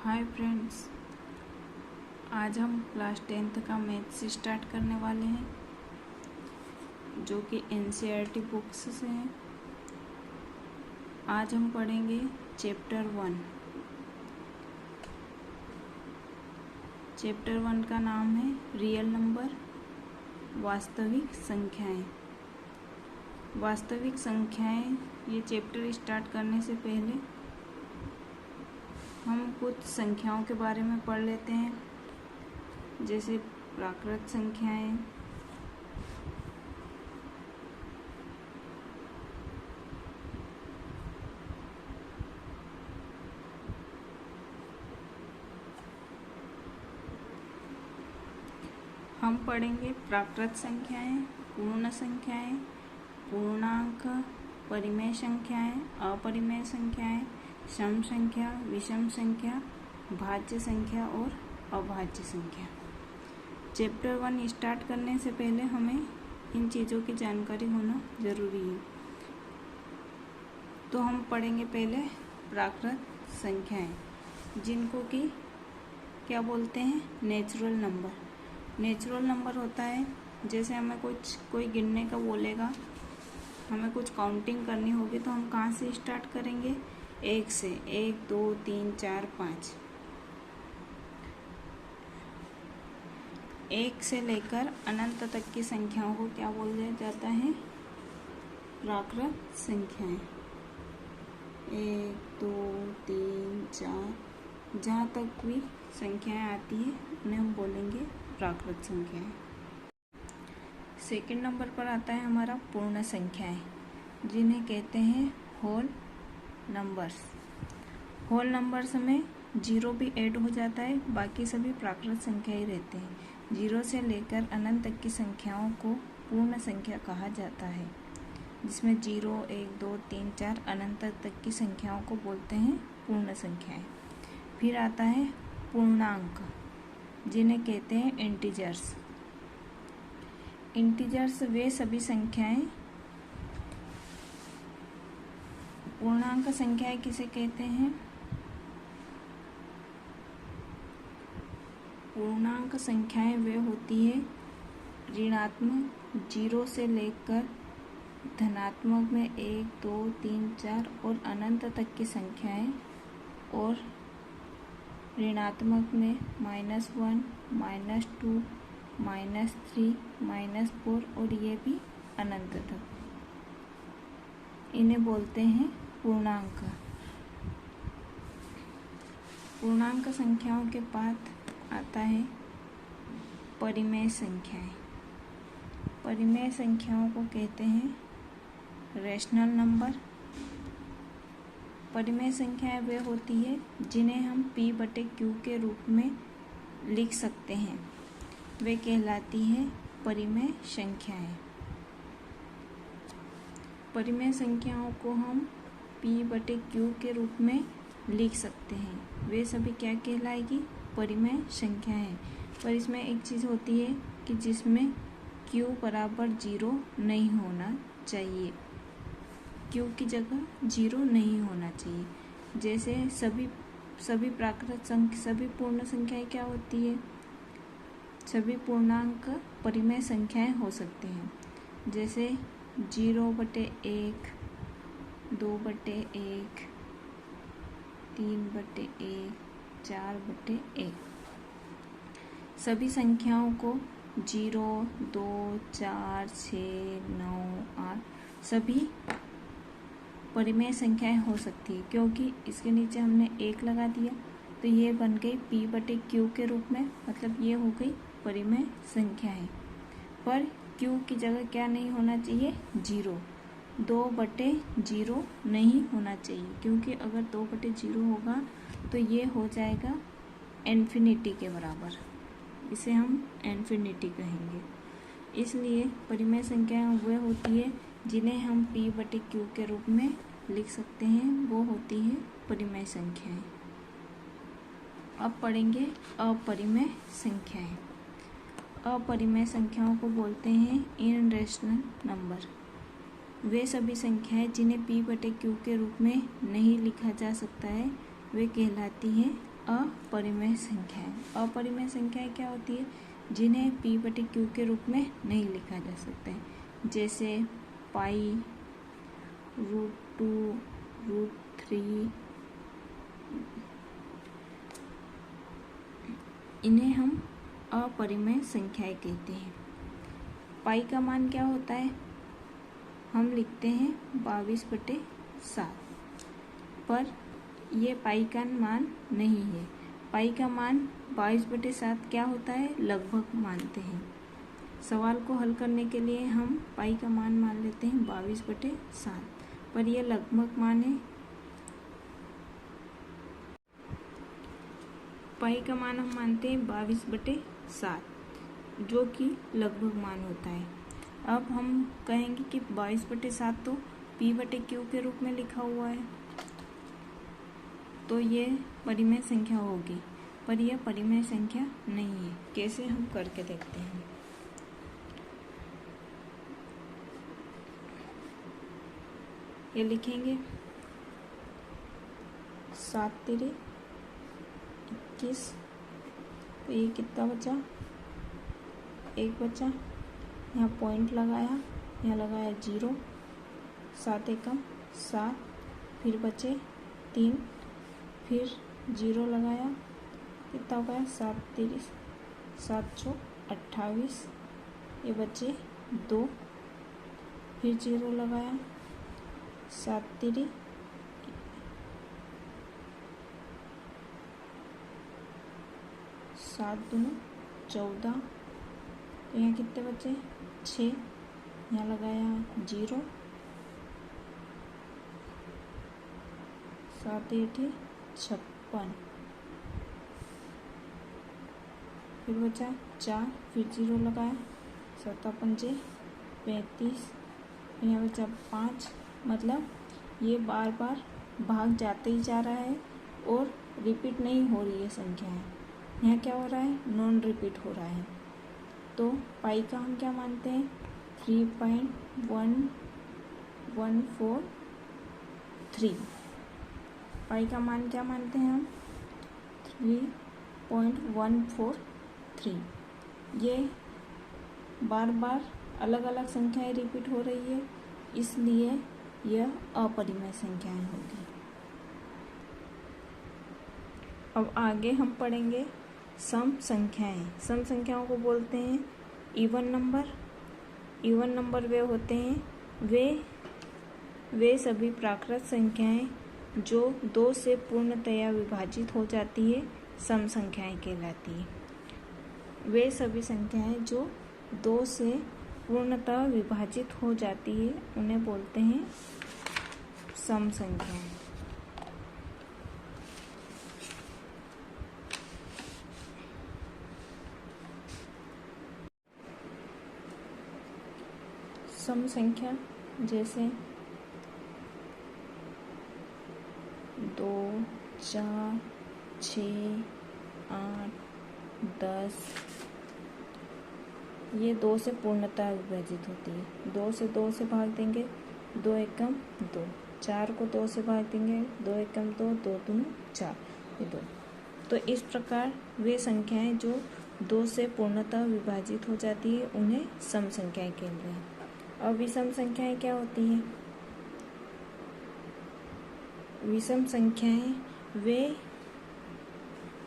Hi friends, आज हम class 10th का मैथ्स स्टार्ट करने वाले हैं जो कि एनसीईआरटी बुक्स से हैं। आज हम पढ़ेंगे चैप्टर 1। चैप्टर 1 का नाम है रियल नंबर, वास्तविक संख्याएं। वास्तविक संख्याएं ये चैप्टर स्टार्ट करने से पहले हम कुछ संख्याओं के बारे में पढ़ लेते हैं, जैसे प्राकृत संख्याएं, हम पढ़ेंगे प्राकृत संख्याएं, पूर्ण संख्याएं, पूर्णांक, परिमेय संख्याएं, अपरिमेय संख्याएं, सम संख्या, विषम संख्या, भाज्य संख्या और अभाज्य संख्या। चैप्टर 1 स्टार्ट करने से पहले हमें इन चीज़ों की जानकारी होना ज़रूरी है। तो हम पढ़ेंगे पहले प्राकृत संख्याएं, जिनको कि क्या बोलते हैं, नेचुरल नंबर। नेचुरल नंबर होता है जैसे हमें कोई गिनने का बोलेगा, हमें कुछ काउंटिंग करनी होगी तो हम कहाँ से स्टार्ट करेंगे, 1 से। 1 2 3 4 5। 1 से लेकर अनंत तक की संख्याओं को क्या बोला जाता है, प्राकृत संख्याएं। 1 2 3 4, जहाँ तक भी संख्याएं आती है उन्हें हम बोलेंगे प्राकृत संख्याएं। सेकंड नंबर पर आता है हमारा पूर्ण संख्याएं, जिन्हें कहते हैं होल नंबर्स। होल नंबर्स में 0 भी ऐड हो जाता है, बाकी सभी प्राकृत संख्या ही रहते हैं। 0 से लेकर अनंत तक की संख्याओं को पूर्ण संख्या कहा जाता है, जिसमें 0 1 2 3 4 अनंत तक की संख्याओं को बोलते हैं पूर्ण संख्याएं। फिर आता है पूर्णांक, जिन्हें कहते हैं इंटीजर्स। इंटीजर्स वे सभी संख्याएं, पूर्णांक संख्याएं किसे कहते हैं, पूर्णांक संख्याएं वे होती है ऋणात्मक 0 से लेकर धनात्मक में 1 2 3 4 और अनंत तक की संख्याएं, और ऋणात्मक में -1 -2 -3 -4 और ये भी अनंत तक। इन्हें बोलते हैं पूर्णांक। पूर्णांक संख्याओं के बाद आता है परिमेय संख्याएं। परिमेय संख्याओं को कहते हैं रैशनल नंबर। परिमेय संख्याएं वे होती है जिन्हें हम P/Q के रूप में लिख सकते हैं, वे कहलाती हैं परिमेय संख्याएं। परिमेय संख्याओं को हम P/Q के रूप में लिख सकते हैं, वे सभी क्या कहलाएगी, परिमेय संख्याएं। पर इसमें एक चीज़ होती है कि जिसमें Q बराबर 0 नहीं होना चाहिए, Q की जगह 0 नहीं होना चाहिए। जैसे सभी प्राकृत संख्या, सभी पूर्ण संख्याएं क्या होती है, सभी पूर्णांक परिमेय संख्याएं हो सकती हैं। जैसे 0/1, 2/1, 3/1, 4/1। सभी संख्याओं को 0 2 4 6 9 8 सभी परिमेय संख्याएं हो सकती है, क्योंकि इसके नीचे हमने 1 लगा दिया तो ये बन गई P/Q के रूप में, मतलब ये हो गई परिमेय संख्याएं। पर Q की जगह क्या नहीं होना चाहिए, 0। 2/0 नहीं होना चाहिए, क्योंकि अगर 2/0 होगा तो ये हो जाएगा इन्फिनिटी के बराबर, इसे हम इन्फिनिटी कहेंगे। इसलिए परिमेय संख्याएं वो होती है जिन्हें हम P/Q के रूप में लिख सकते हैं, वो होती है परिमेय संख्याएं। अब पढ़ेंगे अपरिमेय संख्याएं। अपरिमेय संख्याओं को बोलते हैं इनरेशनल नंबर। वे सभी संख्याएं जिन्हें P/Q के रूप में नहीं लिखा जा सकता है, वे कहलाती हैं अपरिमेय संख्याएं। अपरिमेय संख्याएं क्या होती है? जिन्हें p/q के रूप में नहीं लिखा जा सकता है, जैसे पाई, √2, √3, इन्हें हम अपरिमेय संख्याएं कहते हैं। पाई का मान क्या होता है? हम लिखते हैं 22/7, पर ये पाई का मान नहीं है। पाई का मान 22/7 क्या होता है? लगभग मानते हैं। सवाल को हल करने के लिए हम पाई का मान मान लेते हैं 22/7, पर यह लगभग मान है। पाई का मान हम मानते हैं 22/7, जो कि लगभग मान होता है। अब हम कहेंगे कि 22/7 तो p/q के रूप में लिखा हुआ है, तो ये परिमेय संख्या होगी, पर यह परिमेय संख्या नहीं है। कैसे? हम करके देखते हैं। ये लिखेंगे 7×3 21, तो ये कितना बचा? 1 बचा। यहाँ पॉइंट लगाया, यहाँ लगाया 0, 7 एकम 7, फिर बचे 3, फिर 0 लगाया, कितना हो गया? 7×3 7×4 28, ये बचे 2, फिर 0 लगाया, 7×3 7×2 14, तो यहाँ कितने बचे? 6, यहाँ लगाया 0, 7×8 56, फिर बचा 4, फिर 0 लगाया, 7×5 35, यहाँ बचा 5। मतलब ये बार बार भाग जाते ही जा रहा है और रिपीट नहीं हो रही है संख्याएं। यहाँ क्या हो रहा है? नॉन रिपीट हो रहा है। तो पाई का हम क्या मानते हैं? 3.1143। पाई का मान क्या मानते हैं हम? 3.143। ये बार बार अलग अलग संख्याएं रिपीट हो रही है, इसलिए यह अपरिमेय संख्याएं होगी। अब आगे हम पढ़ेंगे सम संख्याएं। सम संख्याओं को बोलते हैं इवन नंबर। इवन नंबर वे होते हैं वे सभी प्राकृत संख्याएं जो 2 से पूर्णतया विभाजित हो जाती है, सम संख्याएं कहलाती है। वे सभी संख्याएं जो 2 से पूर्णतः विभाजित हो जाती है, उन्हें बोलते हैं सम संख्याएं। सम संख्या जैसे 2, 4, 6, 8, 10, ये 2 से पूर्णतः विभाजित होती है। 2 से 2 से भाग देंगे, 2 एकम 2। 4 को 2 से भाग देंगे, 2 एकम 2, 2 दूनी 4, ये 2। तो इस प्रकार वे संख्याएं जो 2 से पूर्णतः विभाजित हो जाती है, उन्हें सम संख्याएं कहते हैं। अब विषम संख्याएं क्या होती हैं? विषम संख्याएं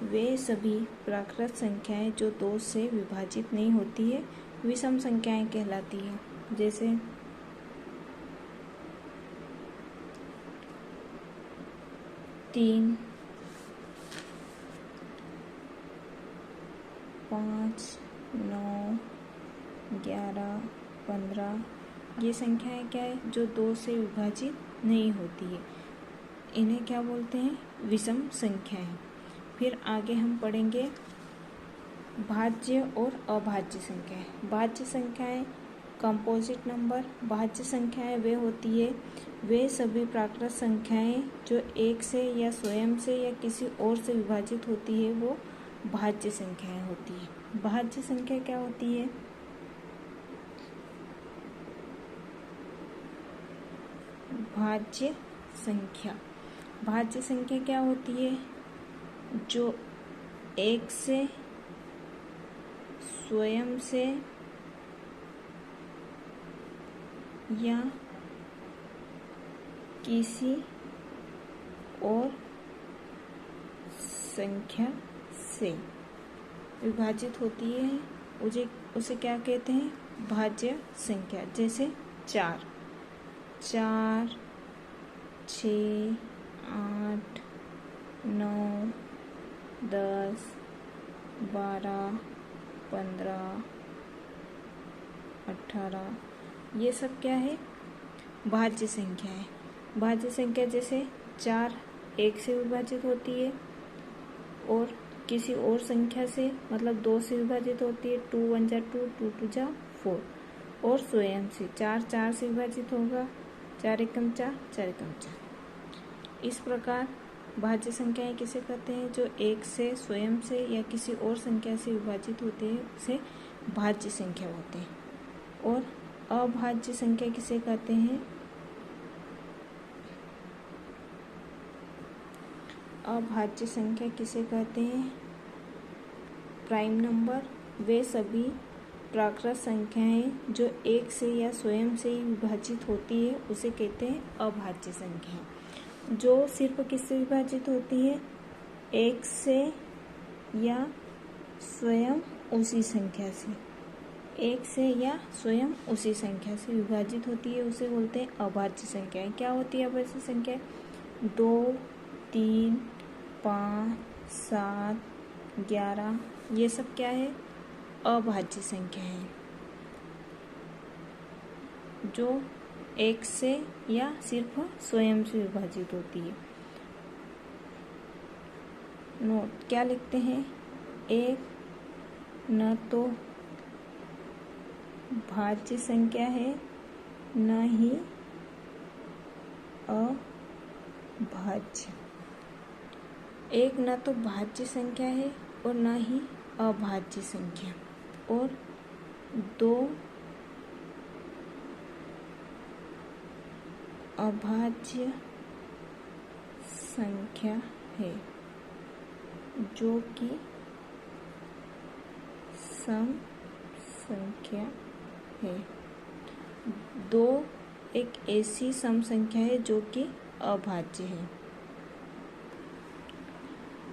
वे सभी प्राकृत संख्याएं जो 2 से विभाजित नहीं होती है, विषम संख्याएं कहलाती है। जैसे 3, 5, 9, 11, 15, ये संख्याएं क्या है? जो 2 से विभाजित नहीं होती है, इन्हें क्या बोलते हैं? विषम संख्याएं। फिर आगे हम पढ़ेंगे भाज्य और अभाज्य संख्याएं। भाज्य संख्याएं कंपोजिट नंबर। भाज्य संख्याएं वे होती है वे सभी प्राकृत संख्याएं जो 1 से या स्वयं से या किसी और से विभाजित होती है, वो भाज्य संख्याएं होती है। भाज्य संख्या क्या होती है? भाज्य संख्या क्या होती है? जो एक से स्वयं से या किसी और संख्या से विभाजित होती है उसे क्या कहते हैं? भाज्य संख्या। जैसे 4, 4, 6, 8, 9, 10, 12, 15, 18, ये सब क्या है? भाज्य संख्या है। भाज्य संख्या जैसे 4 1 से विभाजित होती है और किसी और संख्या से मतलब 2 से विभाजित होती है। 2 1 जा 2, 2 2 जा 4। और स्वयं से 4 4 से विभाजित होगा। 4 एकम 4, 4 एकम 4। इस प्रकार भाज्य संख्याएं किसे कहते हैं? जो एक से स्वयं से या किसी और संख्या से विभाजित होते हैं उसे भाज्य संख्या होते हैं। और अभाज्य संख्या किसे कहते हैं? अभाज्य संख्या किसे कहते हैं? प्राइम नंबर वे सभी प्राकृत संख्याएं जो एक से या स्वयं से ही विभाजित होती है उसे कहते हैं अभाज्य संख्या। जो सिर्फ किससे विभाजित होती है? एक से या स्वयं उसी संख्या से। एक से या स्वयं उसी संख्या से विभाजित होती है उसे बोलते हैं अभाज्य संख्याएं। क्या होती है अभाज्य संख्या? 2, 3, 5, 7, 11, ये सब क्या है? अभाज्य संख्या है जो एक से या सिर्फ स्वयं से विभाजित होती है। नोट क्या लिखते हैं? एक न तो भाज्य संख्या है न ही अभाज्य। एक न तो भाज्य संख्या है और न ही अभाज्य संख्या। और 2 अभाज्य संख्या है जो कि सम संख्या है। 2 एक ऐसी सम संख्या है जो कि अभाज्य है।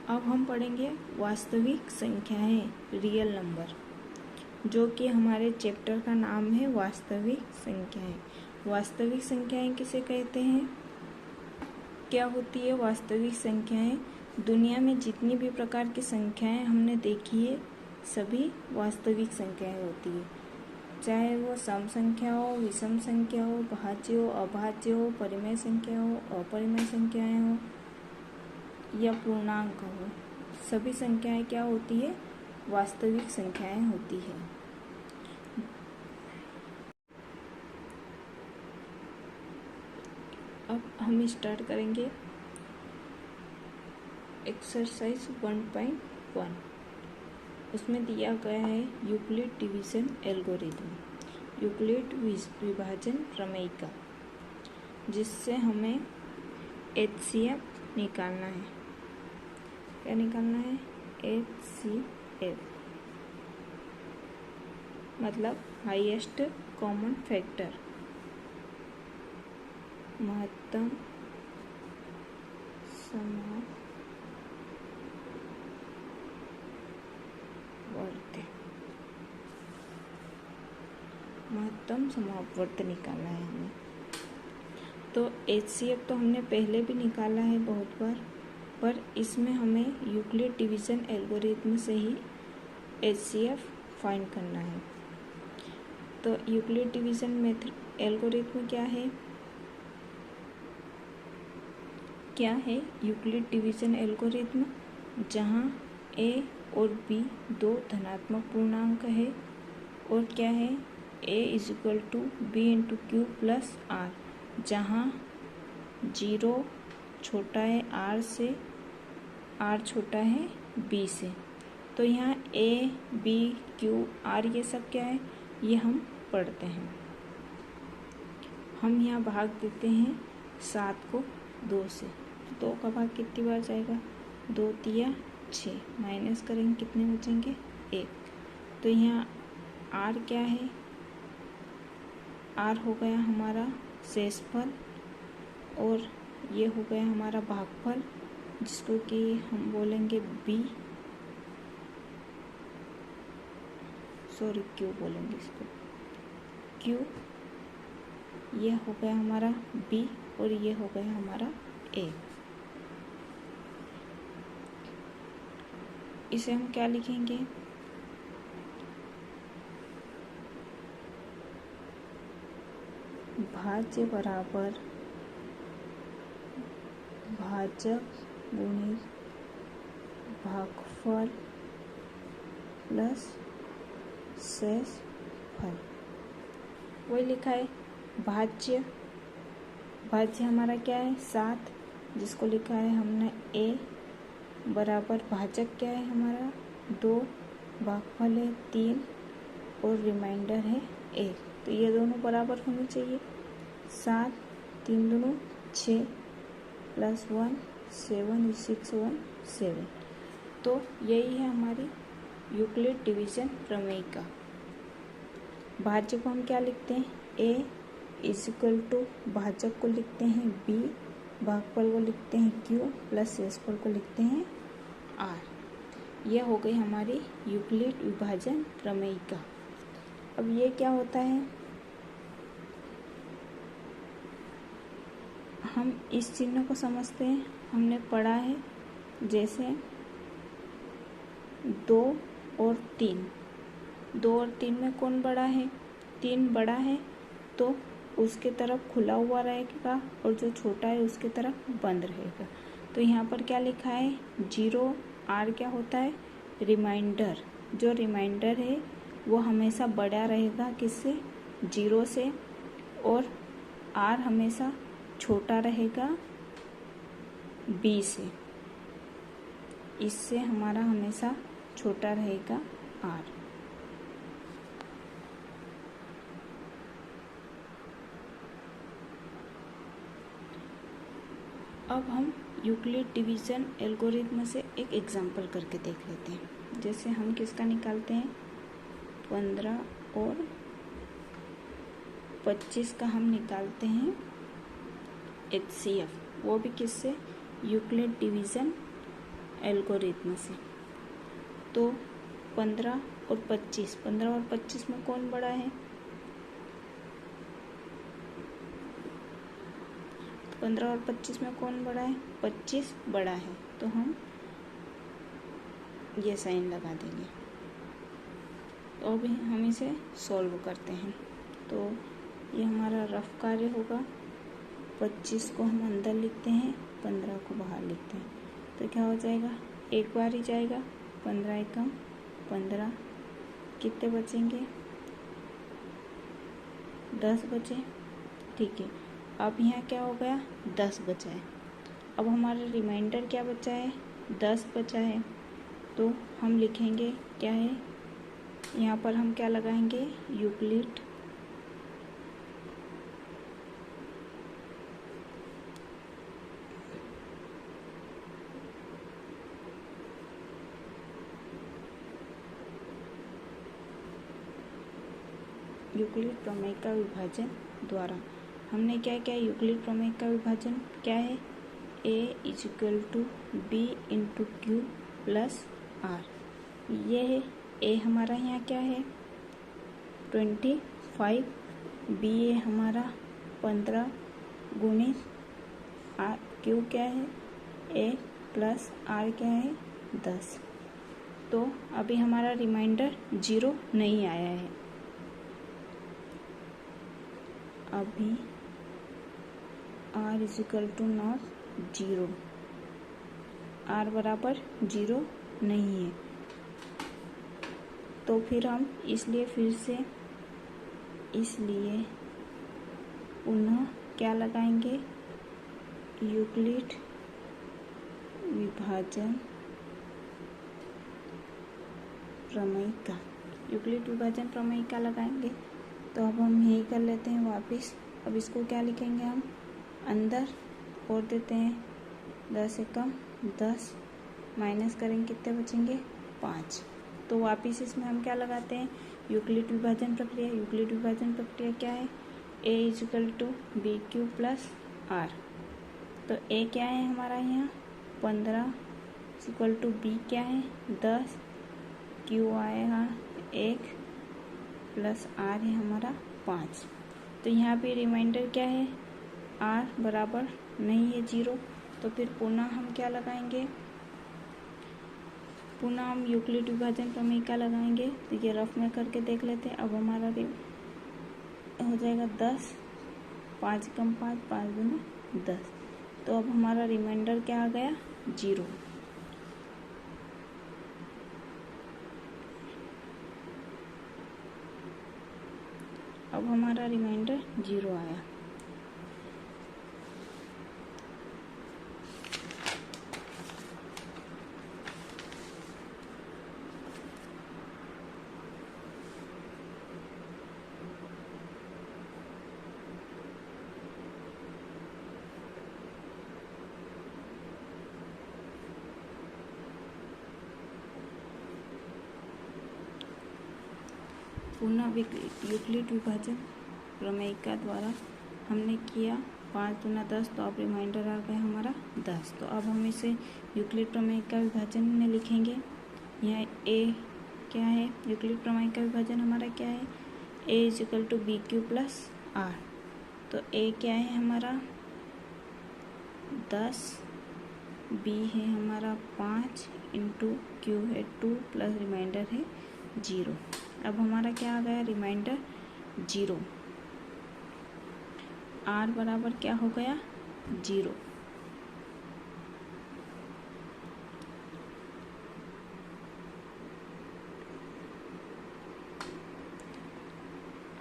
अब हम पढ़ेंगे वास्तविक संख्याएं, रियल नंबर, जो कि हमारे चैप्टर का नाम है वास्तविक संख्याएं। वास्तविक संख्याएं किसे कहते हैं? क्या होती है वास्तविक संख्याएं? दुनिया में जितनी भी प्रकार की संख्याएं हमने देखी है सभी वास्तविक संख्याएं होती है। चाहे वो सम संख्या हो, विषम संख्या हो, भाज्य हो, अभाज्य हो, परिमेय संख्या हो, अपरिमेय संख्याएं हो या पूर्णांक हो, सभी संख्याएं क्या होती है? वास्तविक संख्याएं होती है। अब हम स्टार्ट करेंगे एक्सरसाइज 1.1। उसमें दिया गया है यूक्लिड डिवीजन एल्गोरिथम, यूक्लिड विभाजन प्रमेयिका, जिससे हमें HCF निकालना है। क्या निकालना है? HCF मतलब हाईएस्ट कॉमन फैक्टर, महत्तम समापवर्त निकालना है हमें। तो HCF तो हमने पहले भी निकाला है बहुत बार, पर इसमें हमें यूक्लिड डिवीजन एल्गोरिथम से ही HCF फाइंड करना है। तो यूक्लिड डिवीजन मेथड एल्गोरिथम क्या है? क्या है यूक्लिड डिवीजन एल्गोरिथम? जहाँ A और B 2 धनात्मक पूर्णांक है और क्या है? A = B × Q + R, जहाँ 0 छोटा है R से, R छोटा है B से। तो यहाँ A, B, Q, R ये सब क्या है? ये हम पढ़ते हैं। हम यहाँ भाग देते हैं 7 को 2 से। 2 का भाग कितनी बार जाएगा? 2 तिया 6, माइनस करेंगे कितने बचेंगे 1। तो यहाँ r क्या है, r हो गया हमारा शेषफल और ये हो गया हमारा भागफल, जिसको कि हम बोलेंगे b, सॉरी q बोलेंगे इसको, q। ये हो गया हमारा b और ये हो गया हमारा a। इसे हम क्या लिखेंगे, भाज्य बराबर भाजक गुणित भागफल प्लस शेषफल। वही लिखा है भाज्य हमारा क्या है 7, जिसको लिखा है हमने a बराबर भाजक क्या है हमारा 2, भागफल है 3 और रिमाइंडर है 1। तो ये दोनों बराबर होने चाहिए। 7 3 दूनी 6 प्लस 1 7 6 1 7। तो यही है हमारी यूक्लिड डिवीजन प्रमेय का। भाज्य को हम क्या लिखते हैं, a इजिकल टू भाजक को लिखते हैं b, भागफल को लिखते हैं q प्लस शेषफल को लिखते हैं r। यह हो गई हमारी यूक्लिड विभाजन प्रमेय का। अब ये क्या होता है, हम इस चिन्ह को समझते हैं, हमने पढ़ा है जैसे 2 और 3 में कौन बड़ा है, 3 बड़ा है तो उसके तरफ खुला हुआ रहेगा और जो छोटा है उसके तरफ बंद रहेगा। तो यहाँ पर क्या लिखा है 0, r क्या होता है रिमाइंडर, जो रिमाइंडर है वो हमेशा बड़ा रहेगा किससे 0 से, और r हमेशा छोटा रहेगा b से, इससे हमारा हमेशा छोटा रहेगा r। अब हम यूक्लिड डिवीजन एल्गोरिथम से एक एग्जांपल करके देख लेते हैं। जैसे हम किसका निकालते हैं 15 और 25 का हम निकालते हैं HCF, वो भी किससे यूक्लिड डिवीजन एल्गोरिथम से। तो 15 और 25 में कौन बड़ा है, 15 और 25 में कौन बड़ा है 25 बड़ा है, तो हम ये साइन लगा देंगे। तो अभी हम इसे सॉल्व करते हैं। तो ये हमारा रफ कार्य होगा, 25 को हम अंदर लिखते हैं, 15 को बाहर लिखते हैं। तो क्या हो जाएगा, एक बार ही जाएगा, 15 एकम 15, कितने बचेंगे 10 बचे। ठीक है, अब यहाँ क्या हो गया 10 बचा है। अब हमारा रिमाइंडर क्या बचा है 10 बचा है। तो हम लिखेंगे क्या है, यहाँ पर हम क्या लगाएंगे यूक्लिड प्रमेय का विभाजन द्वारा। हमने क्या किया, यूक्लिड प्रमेय का विभाजन क्या है, a is equal to b into Q plus r। ये है a हमारा यहाँ क्या है 25, b है हमारा 15 गुणित r, q क्या है a प्लस r क्या है 10। तो अभी हमारा रिमाइंडर 0 नहीं आया है, अभी r is equal to not 0, r बराबर 0 नहीं है। तो फिर हम इसलिए पुनः क्या लगाएंगे यूक्लिड विभाजन प्रमेय का। यूक्लिड विभाजन प्रमेय का लगाएंगे। तो अब हम यही कर लेते हैं वापस। अब इसको क्या लिखेंगे, हम अंदर और देते हैं 10 एकम 10 माइनस करेंगे कितने बचेंगे 5। तो वापिस इसमें हम क्या लगाते हैं, यूक्लिड विभाजन प्रक्रिया। यूक्लिड विभाजन प्रक्रिया क्या है, a is equal to B Q plus R. तो a क्या है हमारा यहाँ 15 इक्वल टू b क्या है 10, q आएगा 1 प्लस r है हमारा 5। तो यहाँ पे रिमाइंडर क्या है, r बराबर नहीं है 0। तो फिर पुनः हम क्या लगाएंगे, पुनः हम यूक्लिड विभाजन प्रमेय का लगाएंगे। तो ये रफ में करके देख लेते हैं। अब हमारा हो जाएगा 10, 5 कम 5, 5 दूनी 10। तो अब हमारा रिमाइंडर क्या आ गया 0। अब हमारा रिमाइंडर 0 आया। पुनः यूक्लिड विभाजन प्रमेयिका द्वारा हमने किया 5 दूना 10। तो अब रिमाइंडर आ गया हमारा 10। तो अब हम इसे यूक्लिड प्रमेयिका विभाजन में लिखेंगे। यहाँ a क्या है, यूक्लिड प्रमेयिका विभाजन हमारा क्या है, a is equal to B Q plus R. तो a क्या है हमारा 10, b है हमारा 5 इंटू q है 2 प्लस रिमाइंडर है 0। अब हमारा क्या आ गया रिमाइंडर 0। r बराबर क्या हो गया 0।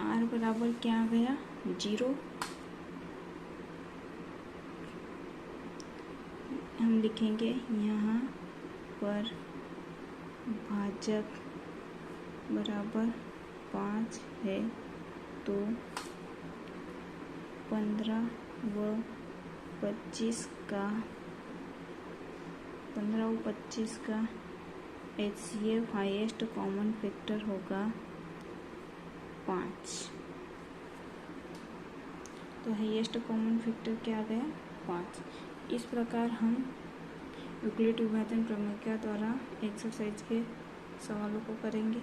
r बराबर क्या आ गया 0। हम लिखेंगे यहाँ पर भाजक बराबर 5 है तो 15 व 25 का HCF हाईएस्ट कॉमन फैक्टर होगा 5। तो हाईएस्ट कॉमन फैक्टर क्या आ गया 5। इस प्रकार हम यूक्लिड विभाजन प्रमेय द्वारा एक्सरसाइज के सवालों को करेंगे।